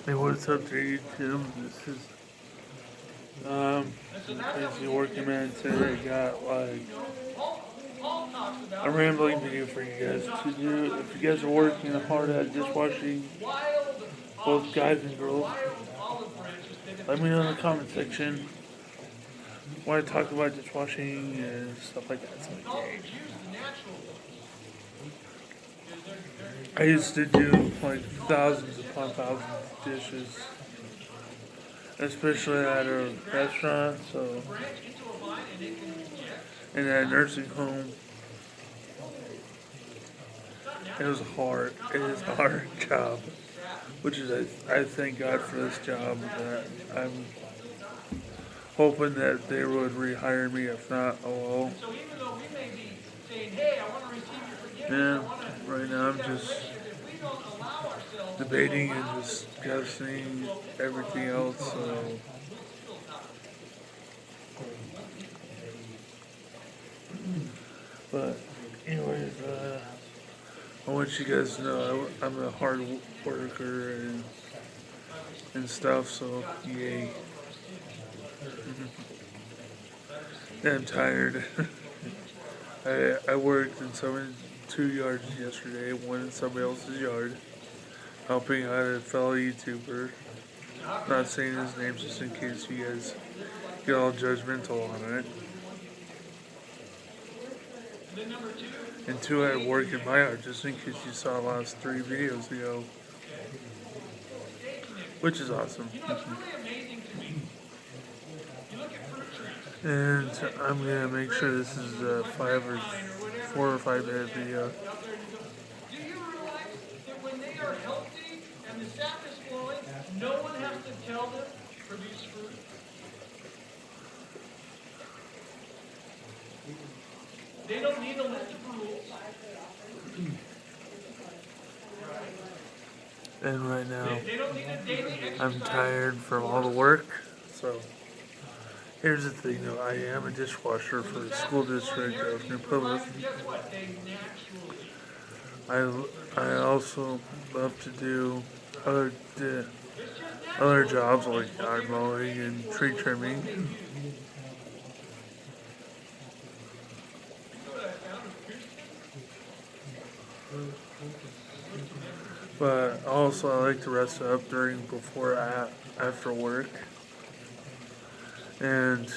Hey, what's up there, YouTube? This is Crazy Working Man. Today I got like a rambling video for you guys to do. If you guys are working hard at dishwashing, both guys and girls, let me know in the comment section. Want to talk about dishwashing and stuff like that. So, yeah. I used to do like thousands upon thousands of dishes, especially at a restaurant. So, in a nursing home, it was hard. It is a hard job, which is I thank God for this job. That I'm hoping that they would rehire me. If not, oh well. Yeah, right now I'm just debating and discussing everything else. So, but anyways, I want you guys to know I'm a hard worker and stuff. So yay. I'm tired. I worked in 2 yards yesterday, one in somebody else's yard, helping out a fellow YouTuber. Not saying his name just in case you guys get all judgmental on it. And two, I work in my yard just in case you saw the last 3 videos ago, which is awesome. And I'm gonna make sure this is a 4 or 5 minute video. Do you realize that when they are healthy and the sap is flowing, no one has to tell them to produce fruit? They don't need a list of rules. And right now, I'm tired from all the work, so here's the thing though, I am a dishwasher for the school district of New Plymouth. I also love to do other jobs like yard mowing and tree trimming. But also I like to rest up after work. And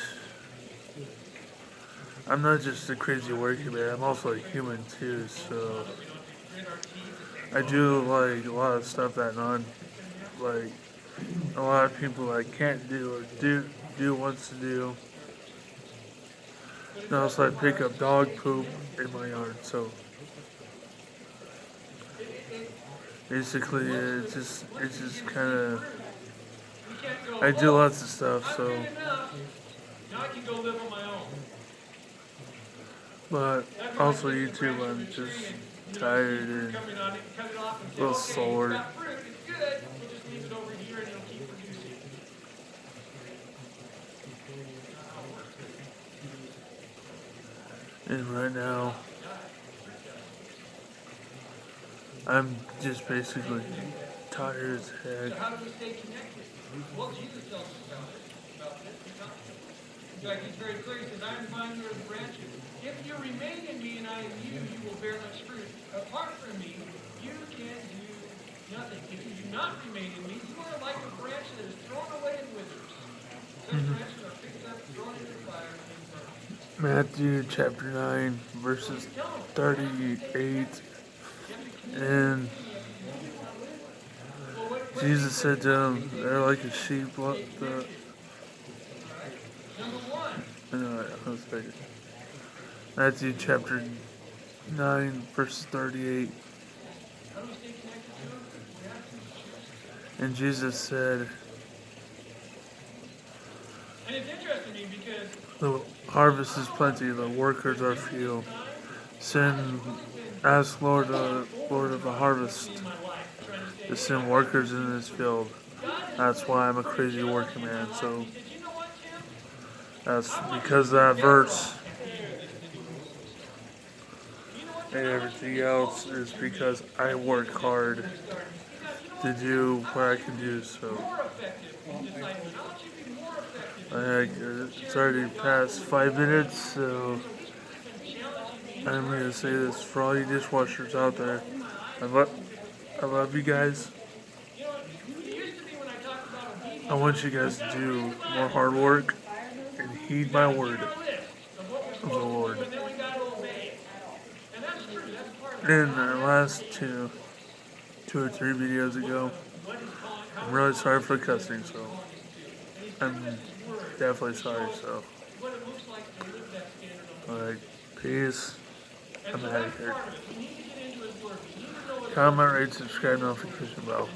I'm not just a crazy working man, I'm also a human too, so I do like a lot of stuff that like a lot of people like can't do or do wants to do. And also I pick up dog poop in my yard, so basically it's just kinda I do lots of stuff, so but also YouTube I'm just tired and a little sore. And right now, I'm just basically tired as heck. How do we stay connected? Well, Jesus tells us about this. In fact, he's very clear. He says, I am the vine, you are the branches. If you remain in me and I in you, you will bear much fruit. Apart from me, you can do nothing. If you do not remain in me, you are like a branch that is thrown away and withers. Such branches are picked up, thrown into the fire, and burned. Matthew chapter 9, verses 38. And Jesus said to them, they're like a sheep. Matthew chapter 9, verse 38. And Jesus said, and it's interesting to me because the harvest is plenty, the workers are few. Ask Lord of the harvest to send workers in this field. That's why I'm a crazy working man. So that's because of that verse. And everything else is because I work hard to do what I can do, so it's already past 5 minutes, so I'm going to say this for all you dishwashers out there. I love you guys. I want you guys to do more hard work and heed my word of the Lord. In the last two or three videos ago, I'm really sorry for cussing, so I'm definitely sorry, so. Alright, peace. I'm out of here. Comment, rate, subscribe, notification bell.